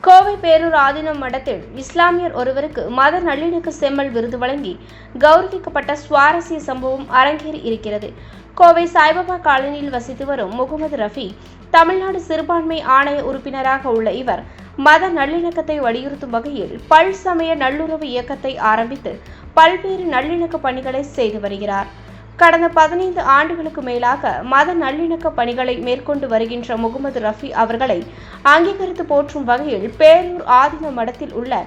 கோவை பேரூர் ஆதீனம் மடத்தில் இஸ்லாமியர் ஒருவருக்கு மத நல்லிணக்க செம்மல் விருது வழங்கி கௌரவிக்கப்பட்ட சுவாரஸ்ய சம்பவம் அரங்கேறி இருக்கிறது. கோவை சாய்பாபா காலனியில் வசித்து வரும் முகமது ரஃபி தமிழ்நாடு சிறுபான்மை ஆணைய உறுப்பினராக உள்ள இவர் மத நல்லிணக்கத்தை வலியுறுத்தும் வகையில் பல் சமய நல்லுறவு இயக்கத்தை ஆரம்பித்து பல்வேறு நல்லிணக்க பணிகளை செய்து வருகிறார். கடந்த 15 ஆண்டுகளுக்கு மேலாக மத நல்லிணக்க பணிகளை மேற்கொண்டு வருகின்ற முகமது ரஃபி அவர்களை அங்கீகரித்து போற்றும் வகையில் பேரூர் ஆதீன மடத்தில் உள்ள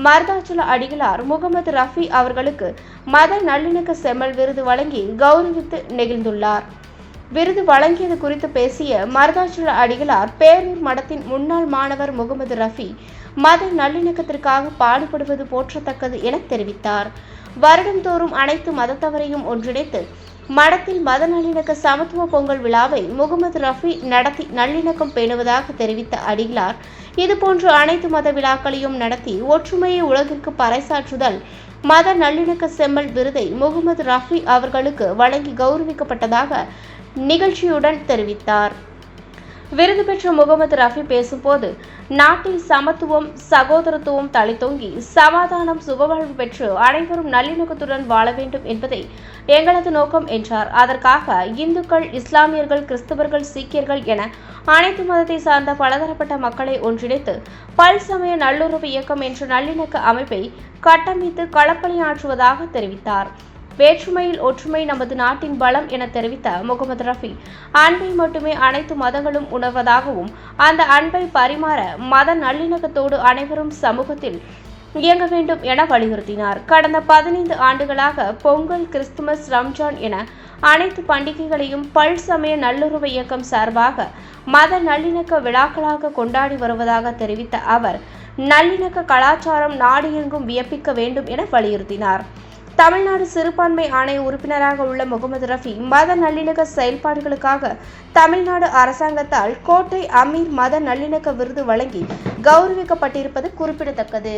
மருதாச்சல அடிகளார் முகமது ரஃபி அவர்களுக்கு மத நல்லிணக்க செம்மல் விருது வழங்கி கௌரவித்து நெகிழ்ந்துள்ளார். விருது வழங்கியது குறித்து பேசிய மருதாச்சல அடிகளார், பேரூர் மடத்தின் முன்னாள் மாணவர் முகமது ரஃபி மத நல்லிணக்கத்திற்காக பாடுபடுவது போற்றத்தக்கது என தெரிவித்தார். வருடந்தோறும் அனைத்து மதத்தவரையும் ஒன்றிணைத்து மடத்தில் மத நல்லிணக்க சமத்துவ பொங்கல் விழாவை முகமது ரஃபி நடத்தி நல்லிணக்கம் பேணுவதாக தெரிவித்த அடிகளார், இதுபோன்று அனைத்து மத விழாக்களையும் நடத்தி ஒற்றுமையை உலகிற்கு பறைசாற்றுதல் மத நல்லிணக்க செம்மல் விருதை முகமது ரஃபி அவர்களுக்கு வழங்கி கௌரவிக்கப்பட்டதாக நிகழ்ச்சியுடன் தெரிவித்தார். விருது பெற்ற முகமது ரஃபி பேசும்போது, நாட்டில் சமத்துவம் சகோதரத்துவம் தழைத்தோங்கி சமாதானம் சுகவாழ்வு பெற்று அனைவரும் நல்லிணக்கத்துடன் வாழ வேண்டும் என்பதே எங்களது நோக்கம் என்றார். அதற்காக இந்துக்கள், இஸ்லாமியர்கள், கிறிஸ்தவர்கள், சீக்கியர்கள் என அனைத்து மதத்தை சார்ந்த பலதரப்பட்ட மக்களை ஒன்றிணைத்து பல் சமய நல்லுறவு இயக்கம் என்ற நல்லிணக்க அமைப்பை கட்டமைத்து களப்பணியாற்றுவதாக தெரிவித்தார். வேற்றுமையில் ஒற்றுமை நமது நாட்டின் பலம் என தெரிவித்த முகமது ரஃபி, அன்பை மட்டுமே அனைத்து மதங்களும் உணர்வதாகவும் அந்த அன்பை பரிமாற மத நல்லிணக்கத்தோடு அனைவரும் சமூகத்தில் இயங்க வேண்டும் என வலியுறுத்தினார். கடந்த 15 ஆண்டுகளாக பொங்கல், கிறிஸ்துமஸ், ரம்ஜான் என அனைத்து பண்டிகைகளையும் பல் சமய நல்லுறவு இயக்கம் சார்பாக மத நல்லிணக்க விழாக்களாக கொண்டாடி வருவதாக தெரிவித்த அவர், நல்லிணக்க கலாச்சாரம் நாடு எங்கும் வியப்பிக்க வேண்டும் என வலியுறுத்தினார். தமிழ்நாடு சிறுபான்மை ஆணைய உறுப்பினராக உள்ள முகமது ரஃபி மத நல்லிணக்க செயல்பாடுகளுக்காக தமிழ்நாடு அரசாங்கத்தால் கோட்டை அமீர் மத நல்லிணக்க விருது வழங்கி கௌரவிக்கப்பட்டிருப்பது குறிப்பிடத்தக்கது.